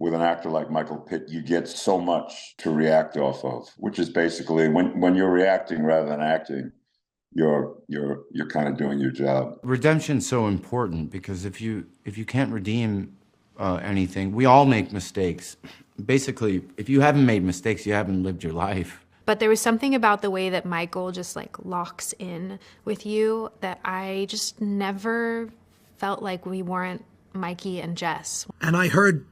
with an actor like Michael Pitt, you get so much to react off of, which is basically when you're reacting rather than acting, you're kind of doing your job. Redemption's so important because if you can't redeem anything, we all make mistakes. Basically, if you haven't made mistakes, you haven't lived your life. But there was something about the way that Michael just like locks in with you that I just never felt like we weren't Mikey and Jess. And I heard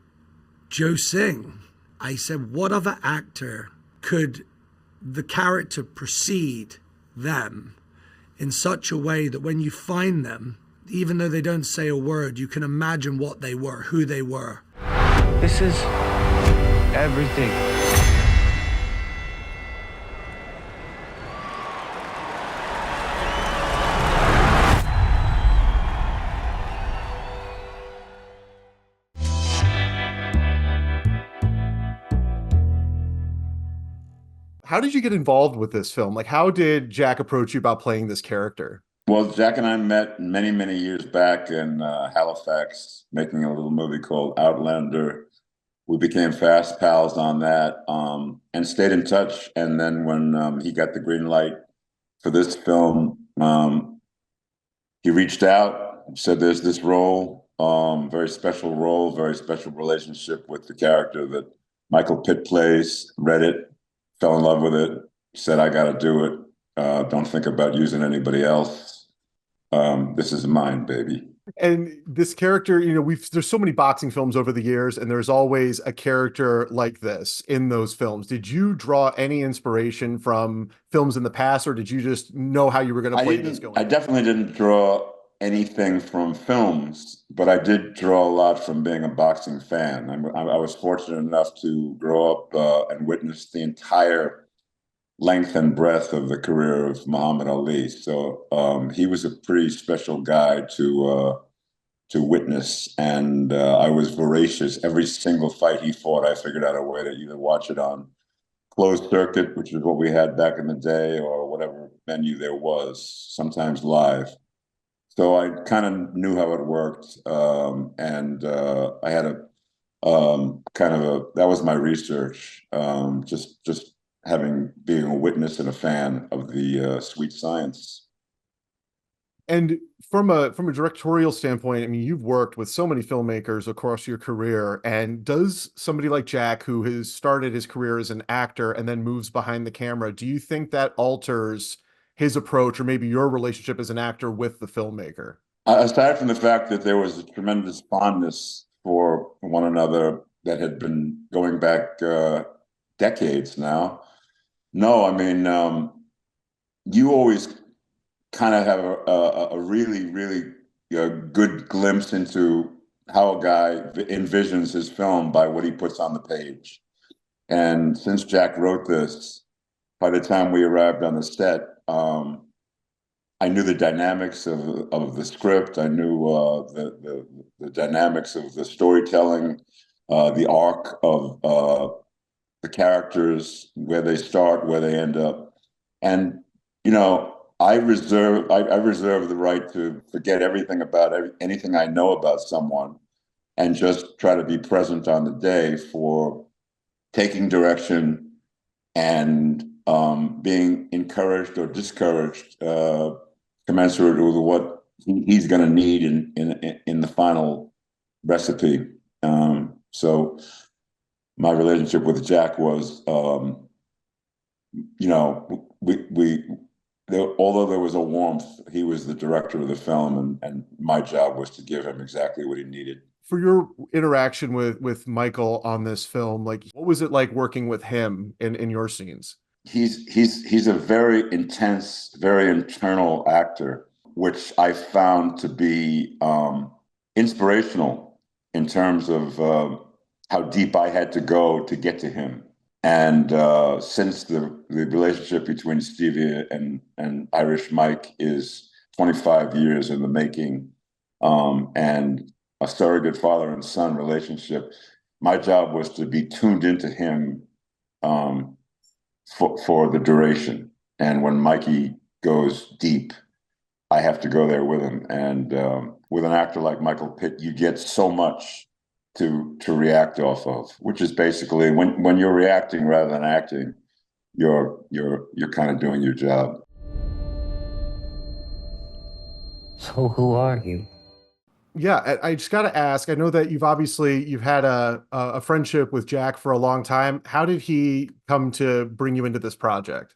Joe sing. I said, what other actor could the character precede them in such a way that when you find them, even though they don't say a word, you can imagine what they were, who they were. This is everything. How did you get involved with this film? Like, how did Jack approach you about playing this character? Well, Jack and I met many, many years back in Halifax, making a little movie called Outlander. We became fast pals on that, and stayed in touch. And then when he got the green light for this film, he reached out, said there's this role, very special role, very special relationship with the character that Michael Pitt plays, read it, fell in love with it, said, I got to do it. Don't think about using anybody else. This is mine, baby. And this character, you know, there's so many boxing films over the years, and there's always a character like this in those films. Did you draw any inspiration from films in the past, or did you just know how you were going to play this going? I definitely didn't draw anything from films, but I did draw a lot from being a boxing fan. I was fortunate enough to grow up and witness the entire length and breadth of the career of Muhammad Ali. So he was a pretty special guy to witness, and I was voracious. Every single fight he fought, I figured out a way to either watch it on closed circuit, which is what we had back in the day, or whatever venue there was, sometimes live. So I kind of knew how it worked, and I had a that was my research, just being a witness and a fan of the sweet science. And from a directorial standpoint, I mean, you've worked with so many filmmakers across your career, and does somebody like Jack, who has started his career as an actor and then moves behind the camera, do you think that alters his approach, or maybe your relationship as an actor with the filmmaker? Aside from the fact that there was a tremendous fondness for one another that had been going back decades now, no, I mean, you always kind of have a really, really good glimpse into how a guy envisions his film by what he puts on the page. And since Jack wrote this, by the time we arrived on the set, I knew the dynamics of the script. I knew the dynamics of the storytelling, the arc of the characters, where they start, where they end up. And, you know, I reserve the right to forget everything about anything I know about someone and just try to be present on the day for taking direction and being encouraged or discouraged, commensurate with what he's going to need in the final recipe. So my relationship with Jack was, you know, although there was a warmth, he was the director of the film, and my job was to give him exactly what he needed. For your interaction with Michael on this film, like, what was it like working with him in your scenes? He's a very intense, very internal actor, which I found to be inspirational in terms of how deep I had to go to get to him. And since the relationship between Stevie and Irish Mike is 25 years in the making, and a surrogate father and son relationship, my job was to be tuned into him for the duration. And when Mikey goes deep, I have to go there with him. And with an actor like Michael Pitt, you get so much to react off of, which is basically when you're reacting rather than acting, you're kind of doing your job. So who are you? Yeah, I just got to ask. I know that you've had a friendship with Jack for a long time. How did he come to bring you into this project?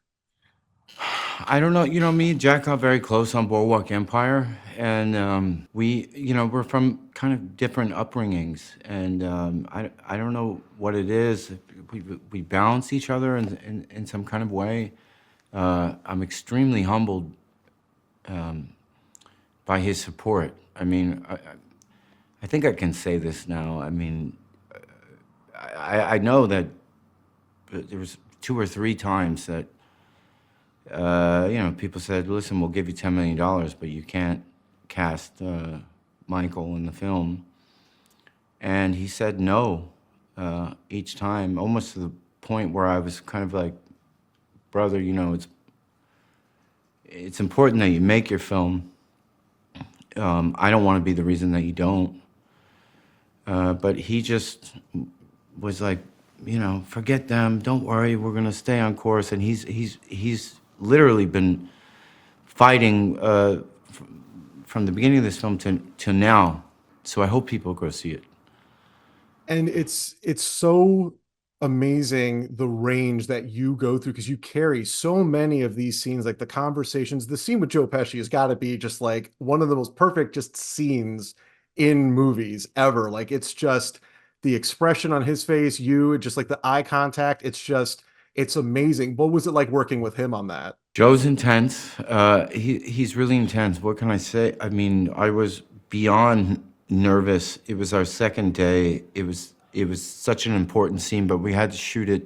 I don't know. You know, me and Jack got very close on Boardwalk Empire, and we're from kind of different upbringings, and I don't know what it is. We balance each other in some kind of way. I'm extremely humbled by his support. I mean, I think I can say this now. I mean, I know that there was 2 or 3 times that people said, listen, we'll give you $10 million, but you can't cast Michael in the film. And he said no each time, almost to the point where I was kind of like, brother, it's important that you make your film. I don't want to be the reason that you don't. But he just was like, forget them. Don't worry, we're gonna stay on course. And he's literally been fighting from the beginning of this film to now. So I hope people go see it. And it's so amazing the range that you go through, because you carry so many of these scenes, like the conversations. The scene with Joe Pesci has got to be just like one of the most perfect just scenes in movies ever. Like, it's just the expression on his face, just like the eye contact. It's amazing. What was it like working with him on that? Joe's intense. He's really intense. What can I say? I mean, I was beyond nervous. It was our second day. It was such an important scene, but we had to shoot it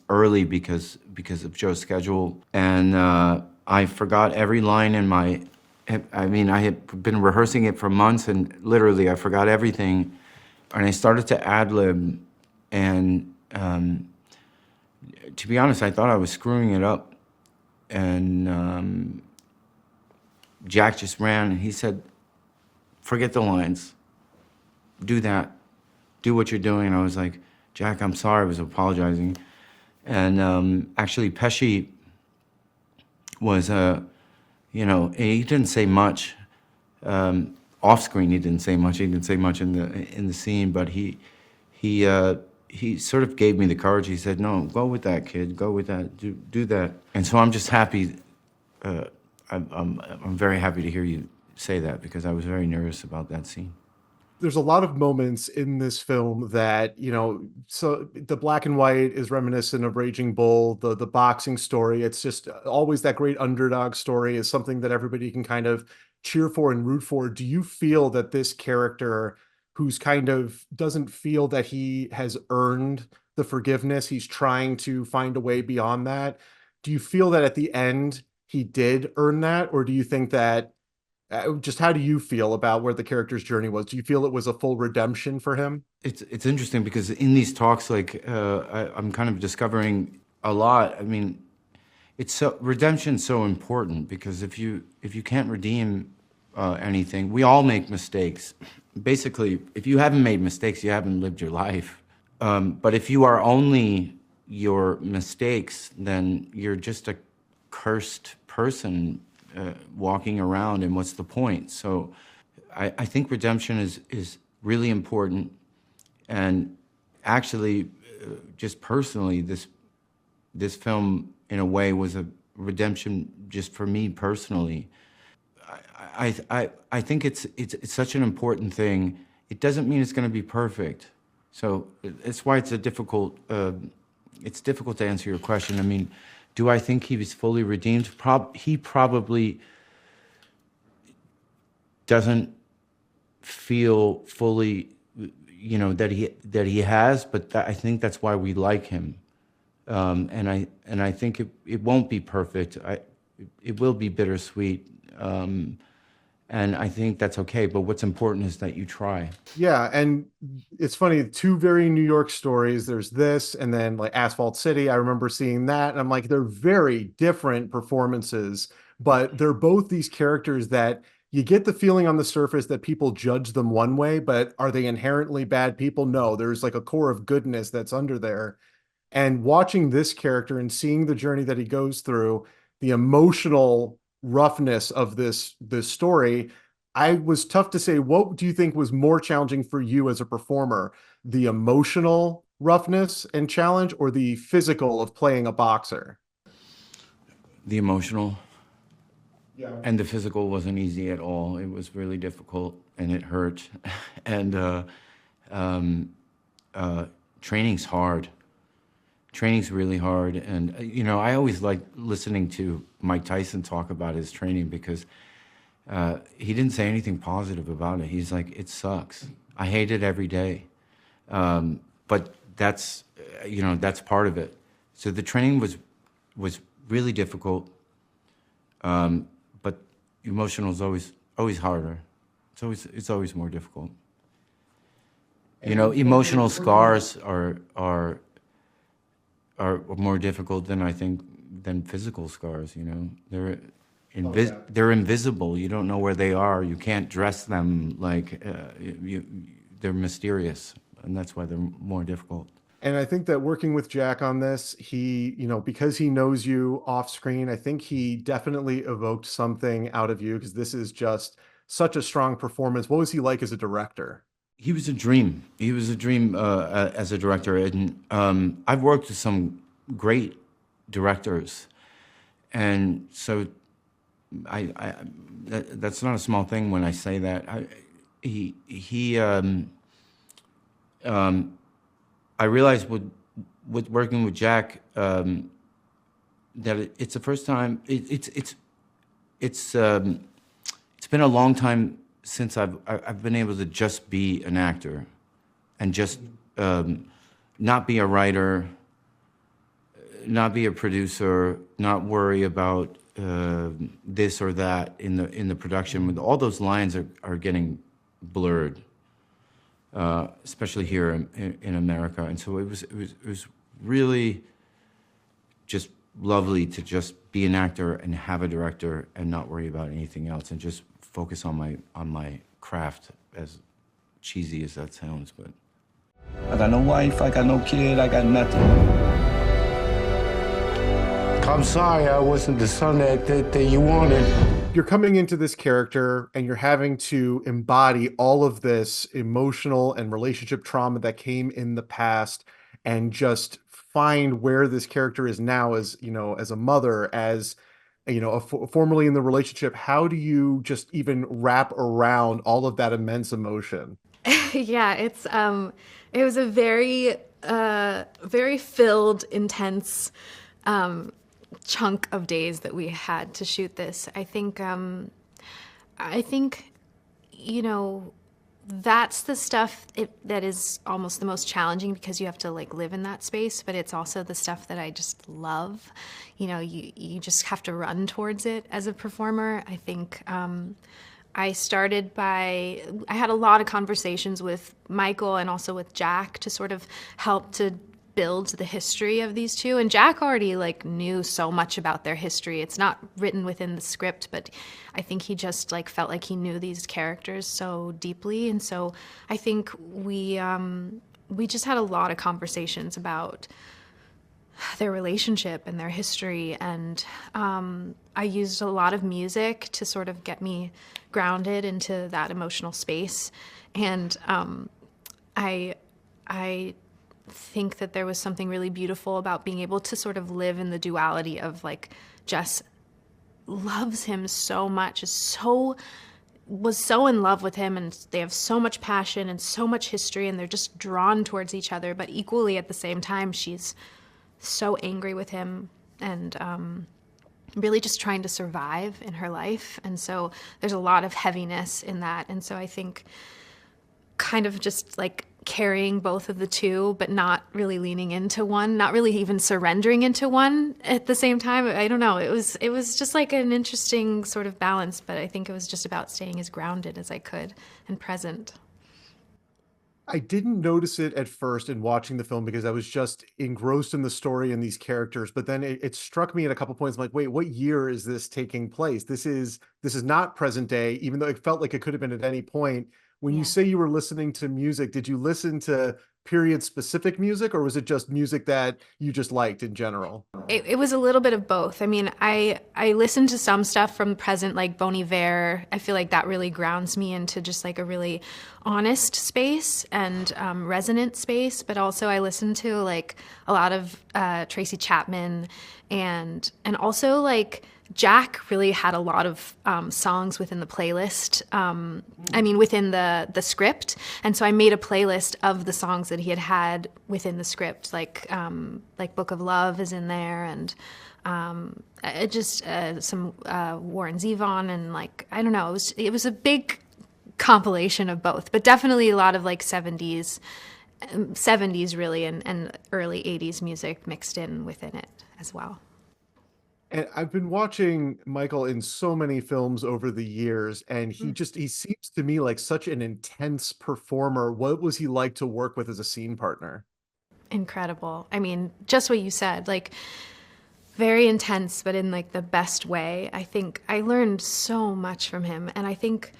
early because of Joe's schedule. And I forgot every line in my. I mean, I had been rehearsing it for months, and literally I forgot everything. And I started to ad-lib, and to be honest, I thought I was screwing it up. And Jack just ran, and he said, forget the lines. Do that. Do what you're doing. And I was like, Jack, I'm sorry. I was apologizing. And actually, Pesci was, he didn't say much. Off screen, he didn't say much. He didn't say much in the scene, but he sort of gave me the courage. He said, no, go with that, kid. Go with that. Do that. And so I'm just happy. I'm very happy to hear you say that, because I was very nervous about that scene. There's a lot of moments in this film that, so the black and white is reminiscent of Raging Bull, the boxing story. It's just always that great underdog story is something that everybody can kind of cheer for and root for. Do you feel that this character, who's kind of doesn't feel that he has earned the forgiveness, he's trying to find a way beyond that, do you feel that at the end he did earn that? Or do you think that just how do you feel about where the character's journey was? Do you feel it was a full redemption for him? It's interesting, because in these talks, like I'm kind of discovering a lot. I mean, redemption's so important, because if you can't redeem anything, we all make mistakes. Basically, if you haven't made mistakes, you haven't lived your life. But if you are only your mistakes, then you're just a cursed person walking around, and what's the point? So I think redemption is really important. And actually, just personally, this film in a way was a redemption just for me personally. I think it's such an important thing. It doesn't mean it's going to be perfect. So it's why it's difficult to answer your question. I mean, do I think he was fully redeemed? He probably doesn't feel fully, that he has, but I think that's why we like him. And I think it won't be perfect. It will be bittersweet. And I think that's okay, but what's important is that you try. Yeah, and it's funny, 2 very New York stories. There's this, and then like Asphalt City. I remember seeing that, and I'm like, they're very different performances, but they're both these characters that you get the feeling on the surface that people judge them one way, but are they inherently bad people? No, there's like a core of goodness that's under there. And watching this character and seeing the journey that he goes through, the emotional roughness of this story, I was tough to say, what do you think was more challenging for you as a performer? The emotional roughness and challenge, or the physical of playing a boxer? The emotional. Yeah. And the physical wasn't easy at all. It was really difficult and it hurt. And training's hard. Training's really hard. And, you know, I always like listening to Mike Tyson talk about his training because he didn't say anything positive about it. He's like, it sucks. I hate it every day. But that's, you know, that's part of it. So the training was really difficult. But emotional is always harder. It's always more difficult. You know, emotional scars are more difficult than I think than physical scars. You know, they're invisible. You don't know where they are. You can't dress them like they're mysterious, and that's why they're more difficult. And I think that working with Jack on this, he, you know, because he knows you off screen, I think he definitely evoked something out of you, because this is just such a strong performance. What was he like as a director? He was a dream. He was a dream as a director. And I've worked with some great directors. And so that's not a small thing when I say that. I realized with working with Jack that it's the first time. It's been a long time since I've been able to just be an actor, and just not be a writer, not be a producer, not worry about this or that in the production. All those lines are getting blurred. Especially here in America, and so it was really just lovely to just be an actor and have a director and not worry about anything else and just focus on my craft, as cheesy as that sounds. But I got no wife, I got no kid, I got nothing. I'm sorry I wasn't the son that you wanted. You're coming into this character and you're having to embody all of this emotional and relationship trauma that came in the past, and just find where this character is now as, you know, as a mother, as, you know, formerly in the relationship. How do you just even wrap around all of that immense emotion? Yeah, it was a very very filled, intense chunk of days that we had to shoot this. I think you know, that's the stuff that is almost the most challenging, because you have to like live in that space, but it's also the stuff that I just love. You know, you just have to run towards it as a performer. I think I had a lot of conversations with Michael and also with Jack to sort of help to build the history of these two. And Jack already like knew so much about their history. It's not written within the script, but I think he just like felt like he knew these characters so deeply. And so I think we just had a lot of conversations about their relationship and their history. And I used a lot of music to sort of get me grounded into that emotional space. And I think that there was something really beautiful about being able to sort of live in the duality of like Jess loves him so much, was so in love with him, and they have so much passion and so much history, and they're just drawn towards each other, but equally at the same time she's so angry with him and really just trying to survive in her life. And so there's a lot of heaviness in that. And so I think kind of just like carrying both of the two, but not really leaning into one, not really even surrendering into one at the same time. I don't know. It was just like an interesting sort of balance, but I think it was just about staying as grounded as I could and present. I didn't notice it at first in watching the film because I was just engrossed in the story and these characters. But then it struck me at a couple points. I'm like, wait, what year is this taking place? This is not present day, even though it felt like it could have been at any point. When you Yeah. say you were listening to music, did you listen to period specific music, or was it just music that you just liked in general? It was a little bit of both. I mean, I listened to some stuff from present, like Bon Iver. I feel like that really grounds me into just like a really honest space and resonant space. But also, I listened to like a lot of Tracy Chapman, and also like Jack really had a lot of songs within the playlist. I mean, within the script, and so I made a playlist of the songs that he had within the script, like Book of Love is in there, and it just some Warren Zevon, and like I don't know, it was a big compilation of both, but definitely a lot of like 70s really, and early 80s music mixed in within it as well. And I've been watching Michael in so many films over the years, and he seems to me like such an intense performer. What was he like to work with as a scene partner? Incredible. I mean, just what you said, like very intense, but in like the best way. I think I learned so much from him, and I think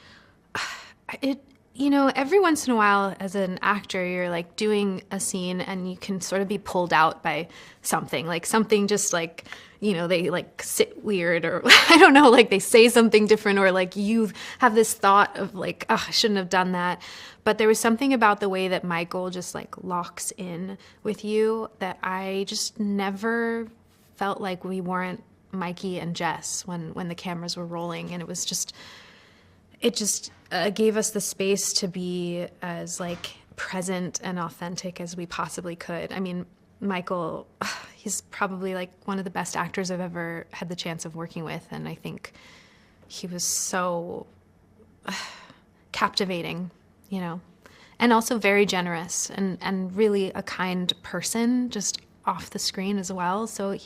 every once in a while as an actor, you're like doing a scene and you can sort of be pulled out by something, like something just like, they like sit weird, or I don't know, like they say something different, or like you have this thought of like, oh, I shouldn't have done that. But there was something about the way that Michael just like locks in with you that I just never felt like we weren't Mikey and Jess when the cameras were rolling. And it just gave us the space to be as like present and authentic as we possibly could. I mean, Michael, he's probably like one of the best actors I've ever had the chance of working with, and I think he was so captivating, and also very generous and really a kind person, just off the screen as well. So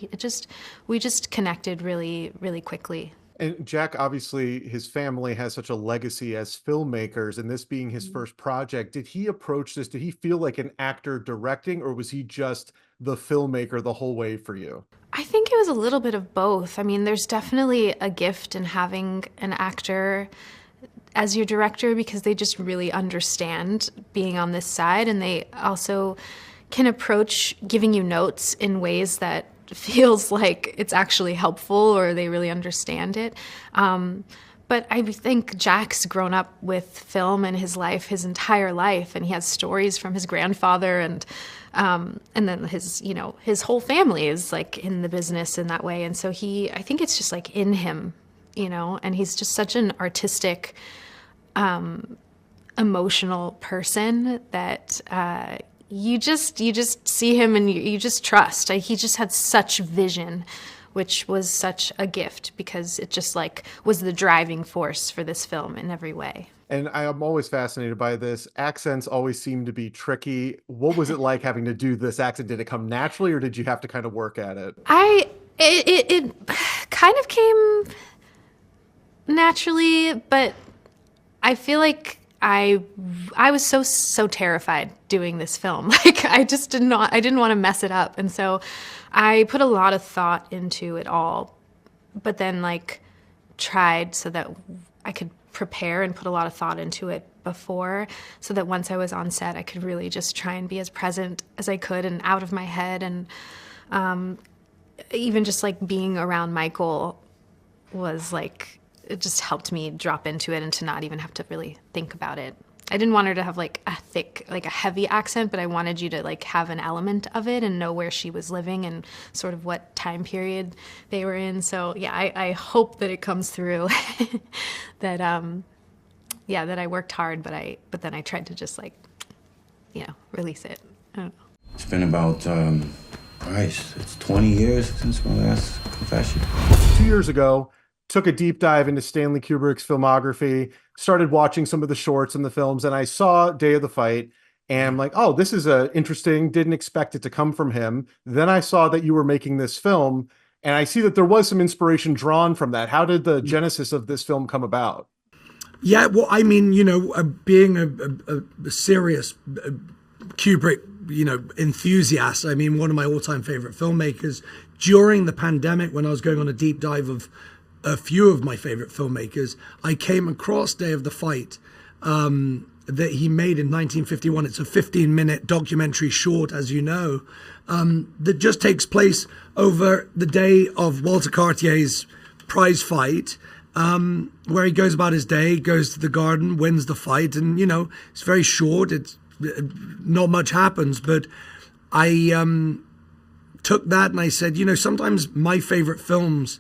we just connected really, really quickly. And Jack, obviously, his family has such a legacy as filmmakers, and this being his first project, did he approach this? Did he feel like an actor directing, or was he just the filmmaker the whole way for you? I think it was a little bit of both. I mean, there's definitely a gift in having an actor as your director, because they just really understand being on this side, and they also can approach giving you notes in ways that feels like it's actually helpful, or they really understand it. But I think Jack's grown up with film in his life, his entire life, and he has stories from his grandfather, and then his whole family is like in the business in that way. And so I think it's just like in him, and he's just such an artistic, emotional person that you just see him and you just trust. He just had such vision, which was such a gift, because it just like was the driving force for this film in every way. And I am always fascinated by this. Accents always seem to be tricky. What was it like having to do this accent? Did it come naturally, or did you have to kind of work at it? It kind of came naturally, but I feel like I was so terrified doing this film. Like I didn't want to mess it up. And so I put a lot of thought into it all, but then like tried so that I could prepare and put a lot of thought into it before, so that once I was on set, I could really just try and be as present as I could and out of my head. And even just like being around Michael was like, it just helped me drop into it and to not even have to really think about it. I didn't want her to have like a thick, like a heavy accent, but I wanted you to like have an element of it and know where she was living and sort of what time period they were in. So yeah, I hope that it comes through that, that I worked hard, but then I tried to just like, release it. I don't know. It's been about, it's 20 years since my last confession. 2 years ago, took a deep dive into Stanley Kubrick's filmography, started watching some of the shorts and the films, and I saw Day of the Fight, and I'm like, oh, this is interesting, didn't expect it to come from him. Then I saw that you were making this film, and I see that there was some inspiration drawn from that. How did the genesis of this film come about? Yeah, well, I mean, being a serious Kubrick, enthusiast, I mean, one of my all-time favorite filmmakers, during the pandemic, when I was going on a deep dive of a few of my favorite filmmakers, I came across Day of the Fight that he made in 1951. It's a 15-minute documentary short, as you know, that just takes place over the day of Walter Cartier's prize fight, where he goes about his day, goes to the garden, wins the fight, and it's very short. It's not much happens, but I took that and I said, sometimes my favorite films,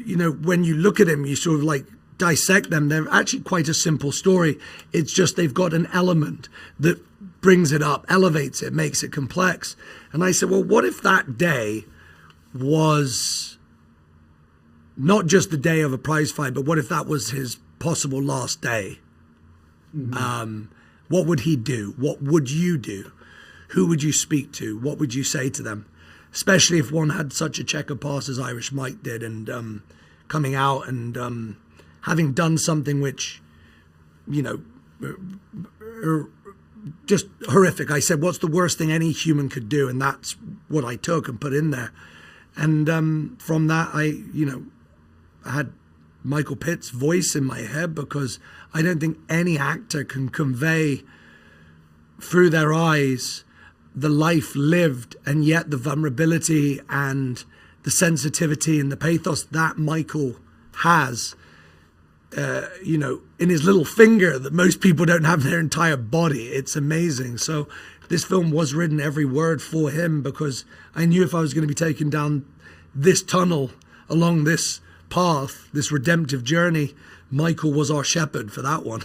when you look at them, you sort of like dissect them. They're actually quite a simple story. It's just they've got an element that brings it up, elevates it, makes it complex. And I said, well, what if that day was not just the day of a prize fight, but what if that was his possible last day? Mm-hmm. What would he do? What would you do? Who would you speak to? What would you say to them? Especially if one had such a checker pass as Irish Mike did, and coming out and having done something which, just horrific. I said, what's the worst thing any human could do? And that's what I took and put in there. And from that, I had Michael Pitt's voice in my head, because I don't think any actor can convey through their eyes the life lived, and yet the vulnerability and the sensitivity and the pathos that Michael has, in his little finger, that most people don't have in their entire body. It's amazing. So this film was written every word for him, because I knew if I was going to be taken down this tunnel along this path, this redemptive journey, Michael was our shepherd for that one.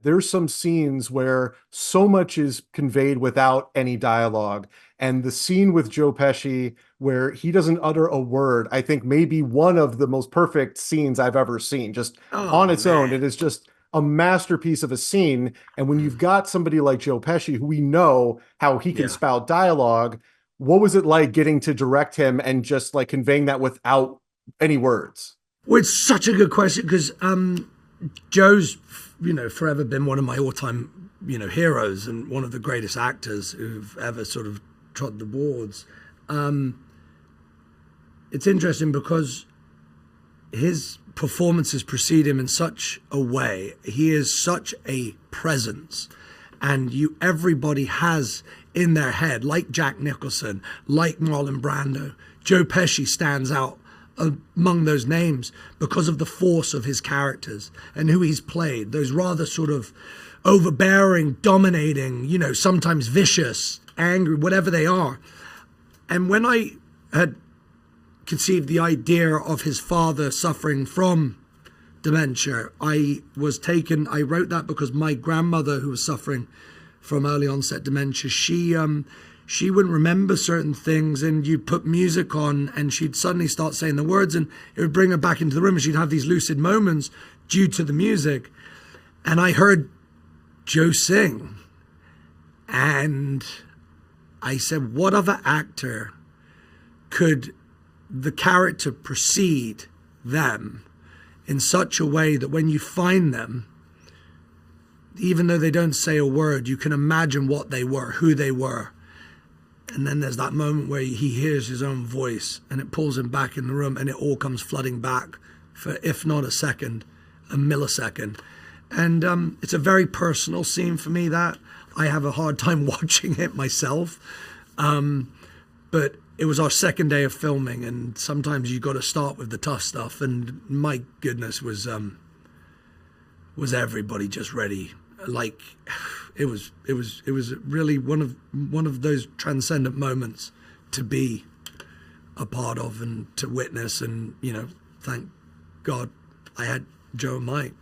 There's some scenes where so much is conveyed without any dialogue. And the scene with Joe Pesci, where he doesn't utter a word, I think maybe one of the most perfect scenes I've ever seen. Just on its own, it is just a masterpiece of a scene. And when you've got somebody like Joe Pesci, who we know how he can spout dialogue, what was it like getting to direct him and just like conveying that without any words? Well, it's such a good question, because Joe's, forever been one of my all-time, heroes, and one of the greatest actors who've ever sort of trod the boards. It's interesting because his performances precede him in such a way. He is such a presence, and everybody has in their head, like Jack Nicholson, like Marlon Brando, Joe Pesci stands out among those names because of the force of his characters and who he's played. Those rather sort of overbearing, dominating, sometimes vicious, angry, whatever they are. And when I had conceived the idea of his father suffering from dementia, I wrote that because my grandmother, who was suffering from early onset dementia, she wouldn't remember certain things, and you'd put music on and she'd suddenly start saying the words, and it would bring her back into the room, and she'd have these lucid moments due to the music. And I heard Joe sing, and I said, what other actor could the character precede them in such a way that when you find them, even though they don't say a word, you can imagine what they were, who they were. And then there's that moment where he hears his own voice and it pulls him back in the room, and it all comes flooding back for, if not a second, a millisecond. And it's a very personal scene for me that I have a hard time watching it myself. But it was our second day of filming, and sometimes you got to start with the tough stuff. And my goodness, was everybody just ready? Like, it was really one of those transcendent moments to be a part of and to witness. And thank God I had Joe and Mike.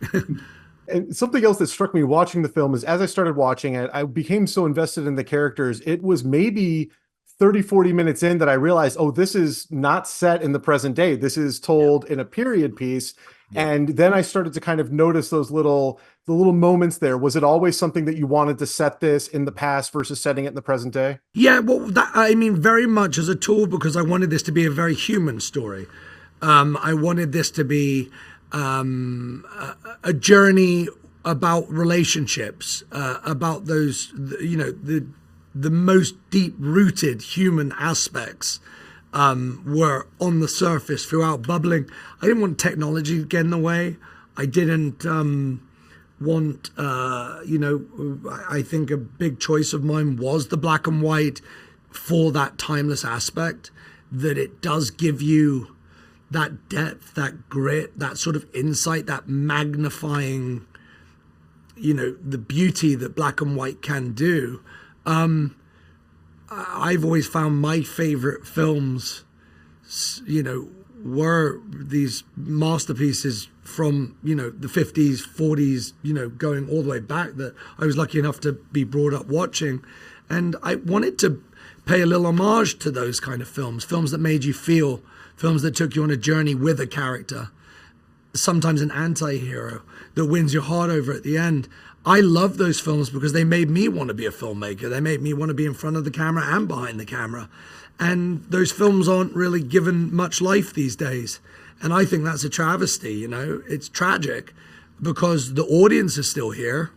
And something else that struck me watching the film is, as I started watching it, I became so invested in the characters. It was maybe 30, 40 minutes in that I realized, oh, this is not set in the present day. This is told in a period piece. Yeah. And then I started to kind of notice the little moments there. Was it always something that you wanted to set this in the past versus setting it in the present day? Yeah, well, very much as a tool, because I wanted this to be a very human story. I wanted this to be a journey about relationships, about those, you know, the most deep-rooted human aspects were on the surface throughout, bubbling. I didn't want technology to get in the way. I didn't want, you know, I think a big choice of mine was the black and white for that timeless aspect, that it does give you that depth, that grit, that sort of insight, that magnifying, you know, the beauty that black and white can do. I've always found my favorite films, you know, were these masterpieces from, you know, the 50s, 40s, you know, going all the way back, that I was lucky enough to be brought up watching. And I wanted to pay a little homage to those kind of films, films that made you feel, films that took you on a journey with a character, sometimes an anti-hero that wins your heart over at the end. I love those films because they made me want to be a filmmaker. They made me want to be in front of the camera and behind the camera. And those films aren't really given much life these days. And I think that's a travesty, you know. It's tragic because the audience is still here.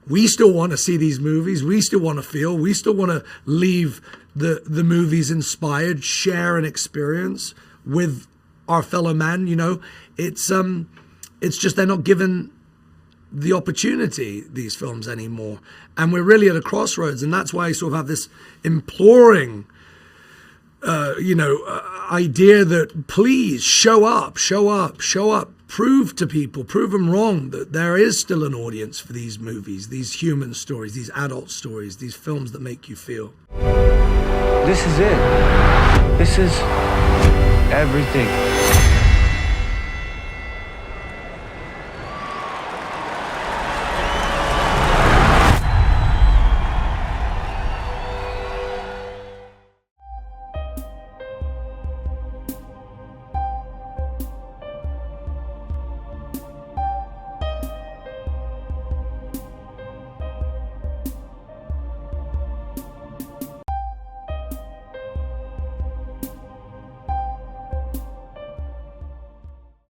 We still want to see these movies. We still want to feel. We still want to leave the movies inspired, share an experience with our fellow man, you know. It's just they're not given the opportunity, these films, anymore. And we're really at a crossroads, and that's why I sort of have this imploring idea that please show up, prove to people, prove them wrong that there is still an audience for these movies, these human stories, these adult stories, these films that make you feel. This is it. This is everything.